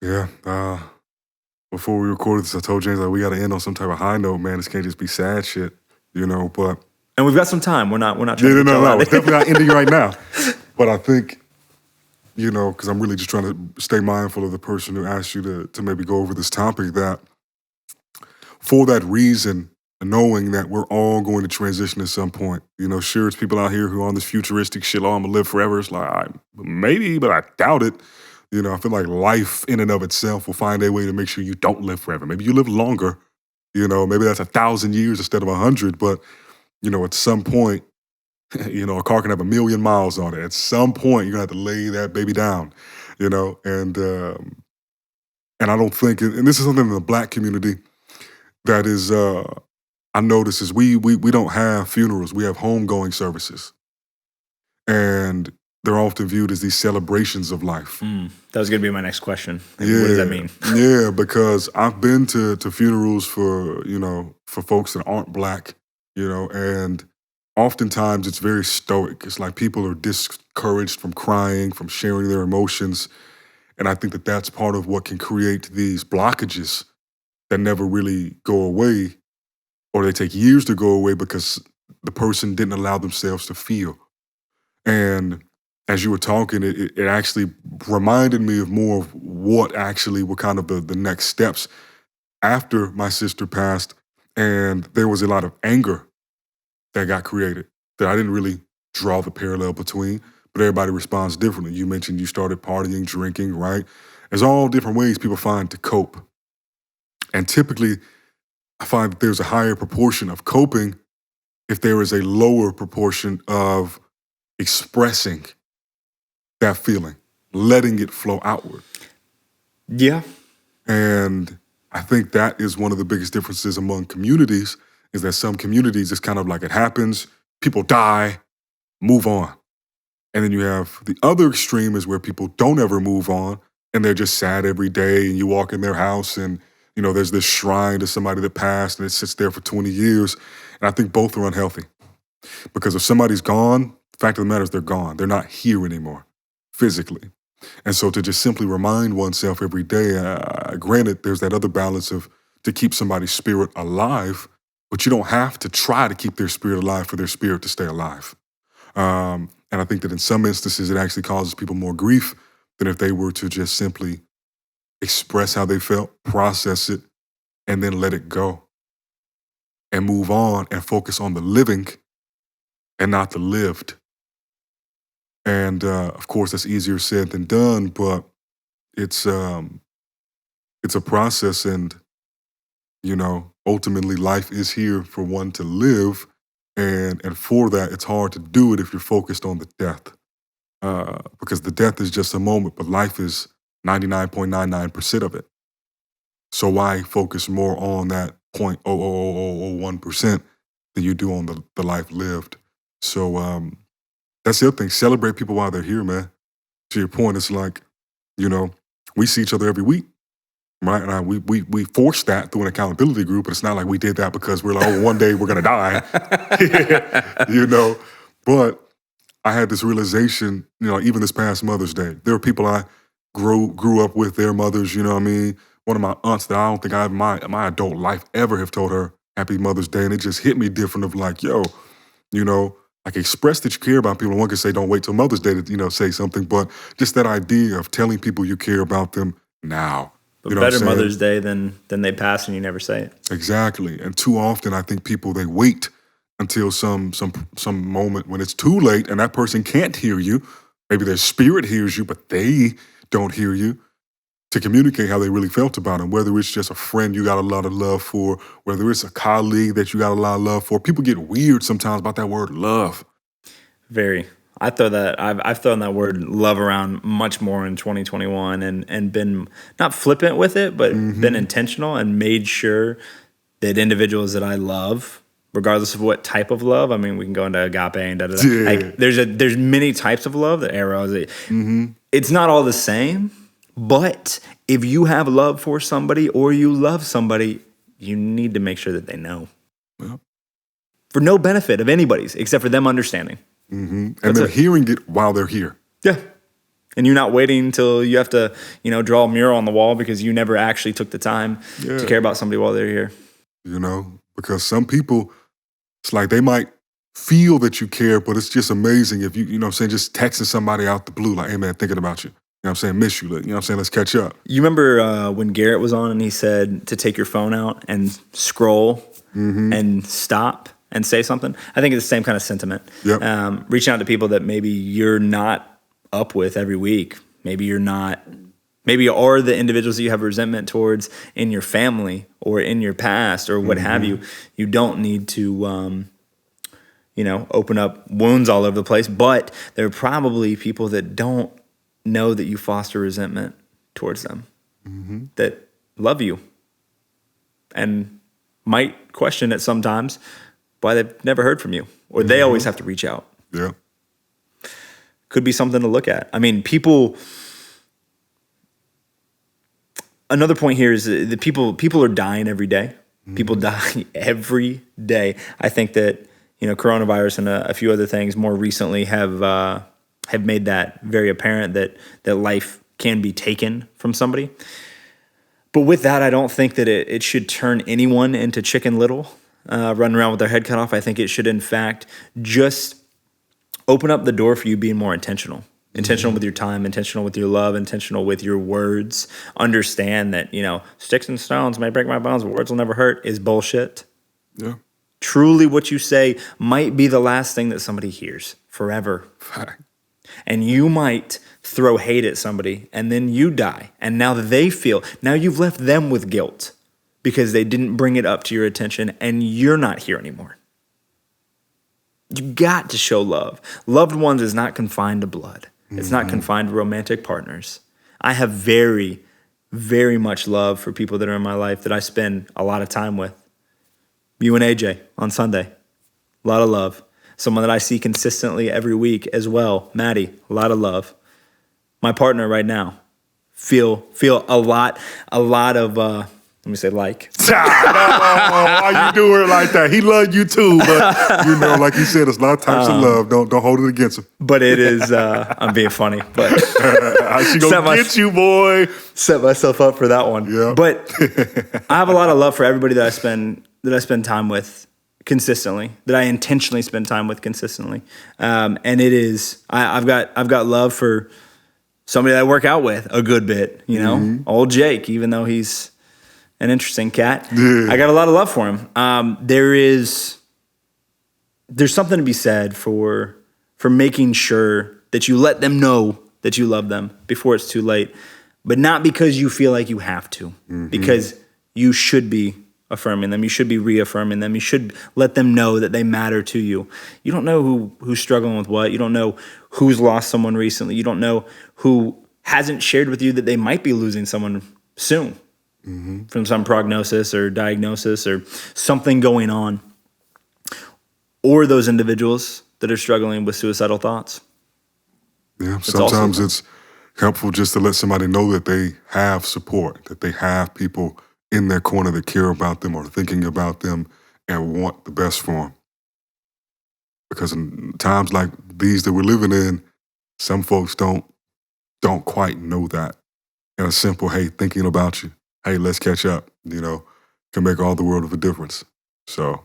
Yeah. Before we recorded this, I told James that we got to end on some type of high note, man. This can't just be sad shit, But And we've got some time. We're not trying yeah, to no. It's definitely not ending right now. But I think, because I'm really just trying to stay mindful of the person who asked you to maybe go over this topic, that for that reason, knowing that we're all going to transition at some point. Sure, it's people out here who are on this futuristic shit, I'm going to live forever. It's like, maybe, but I doubt it. I feel like life in and of itself will find a way to make sure you don't live forever. Maybe you live longer, maybe that's 1,000 years instead of 100, but, at some point, a car can have 1,000,000 miles on it. At some point, you're going to have to lay that baby down, and I don't think, and this is something in the Black community that is, I notice is we don't have funerals. We have homegoing services. And they're often viewed as these celebrations of life. That was going to be my next question. What does that mean? Yeah, because I've been to funerals for folks that aren't Black, and oftentimes it's very stoic. It's like people are discouraged from crying, from sharing their emotions. And I think that that's part of what can create these blockages that never really go away, or they take years to go away because the person didn't allow themselves to feel. And as you were talking, it actually reminded me of more of what actually were kind of the next steps after my sister passed. And there was a lot of anger that got created that I didn't really draw the parallel between, but everybody responds differently. You mentioned you started partying, drinking, right? There's all different ways people find to cope. And typically, I find that there's a higher proportion of coping if there is a lower proportion of expressing that feeling, letting it flow outward. Yeah. And I think that is one of the biggest differences among communities, is that some communities, it's kind of like it happens, people die, move on. And then you have the other extreme is where people don't ever move on and they're just sad every day, and you walk in their house and there's this shrine to somebody that passed and it sits there for 20 years. And I think both are unhealthy. Because if somebody's gone, the fact of the matter is they're gone. They're not here anymore, physically. And so to just simply remind oneself every day, granted, there's that other balance of to keep somebody's spirit alive, but you don't have to try to keep their spirit alive for their spirit to stay alive. And I think that in some instances, it actually causes people more grief than if they were to just simply express how they felt, process it, and then let it go and move on and focus on the living and not the lived. And of course, that's easier said than done, but it's a process, and ultimately life is here for one to live, and for that, it's hard to do it if you're focused on the death, because the death is just a moment, but life is 99.99% of it. So why focus more on that 0.00001% than you do on the life lived? So that's the other thing. Celebrate people while they're here, man. To your point, it's like, we see each other every week, right? And we force that through an accountability group, but it's not like we did that because we're like, one day we're going to die, But I had this realization, even this past Mother's Day. There were people I grew up with, their mothers, One of my aunts that I don't think I in my adult life ever have told her Happy Mother's Day, and it just hit me different of like, like express that you care about people. One can say don't wait till Mother's Day to, say something, but just that idea of telling people you care about them now. But better Mother's Day than they pass and you never say it. Exactly. And too often I think people, they wait until some moment when it's too late and that person can't hear you. Maybe their spirit hears you, but they don't hear you, to communicate how they really felt about them, whether it's just a friend you got a lot of love for, whether it's a colleague that you got a lot of love for. People get weird sometimes about that word love. Very. I've thrown that word love around much more in 2021 and been not flippant with it, but been intentional and made sure that individuals that I love, regardless of what type of love, I mean, we can go into agape and da-da-da. Yeah. Like, there's many types of love, the arrows. It's not all the same, but if you have love for somebody or you love somebody, you need to make sure that they know. Well, for no benefit of anybody's, except for them understanding. And they're hearing it while they're here. Yeah. And you're not waiting until you have to, draw a mural on the wall because you never actually took the time to care about somebody while they're here. Because some people, it's like they might feel that you care, but it's just amazing if you know what I'm saying, just texting somebody out the blue, like, hey man, thinking about you. You know what I'm saying? Miss you. You know what I'm saying? Let's catch up. You remember when Garrett was on and he said to take your phone out and scroll and stop and say something? I think it's the same kind of sentiment. Yep. Reaching out to people that maybe you're not up with every week. Maybe you're not, maybe are the individuals that you have resentment towards in your family or in your past or what have you. You don't need to, open up wounds all over the place, but there are probably people that don't know that you foster resentment towards them, that love you and might question it sometimes why they've never heard from you, or they always have to reach out. Yeah. Could be something to look at. I mean, another point here is that people are dying every day. People die every day. I think that, coronavirus and a few other things more recently have made that very apparent that life can be taken from somebody. But with that, I don't think that it should turn anyone into Chicken Little, running around with their head cut off. I think it should, in fact, just open up the door for you being more intentional. Intentional with your time, intentional with your love, intentional with your words. Understand that, sticks and stones may break my bones, but words will never hurt is bullshit. Yeah. Truly what you say might be the last thing that somebody hears forever. Fact. And you might throw hate at somebody and then you die. And now now you've left them with guilt because they didn't bring it up to your attention and you're not here anymore. You got to show love. Loved ones is not confined to blood. It's not confined to romantic partners. I have very, very much love for people that are in my life that I spend a lot of time with. You and AJ on Sunday, a lot of love. Someone that I see consistently every week as well, Maddie, a lot of love. My partner right now, feel a lot of, let me say like. Why you do it like that? He loved you too, but like you said, there's a lot of types of love. Don't hold it against him. But it is, I'm being funny, but. She gonna get you, boy. Set myself up for that one. Yeah. But I have a lot of love for everybody that I spend time with consistently, that I intentionally spend time with consistently. And it is, I've got love for somebody that I work out with a good bit, old Jake, even though he's an interesting cat. Yeah. I got a lot of love for him. There's something to be said for making sure that you let them know that you love them before it's too late, but not because you feel like you have to, because you should be affirming them. You should be reaffirming them. You should let them know that they matter to you. You don't know who's struggling with what. You don't know who's lost someone recently. You don't know who hasn't shared with you that they might be losing someone soon from some prognosis or diagnosis or something going on. Or those individuals that are struggling with suicidal thoughts. Yeah, sometimes it's helpful just to let somebody know that they have support, that they have people in their corner that care about them or thinking about them and want the best for them. Because in times like these that we're living in, some folks don't quite know that. And a simple, hey, thinking about you, hey, let's catch up, can make all the world of a difference. So,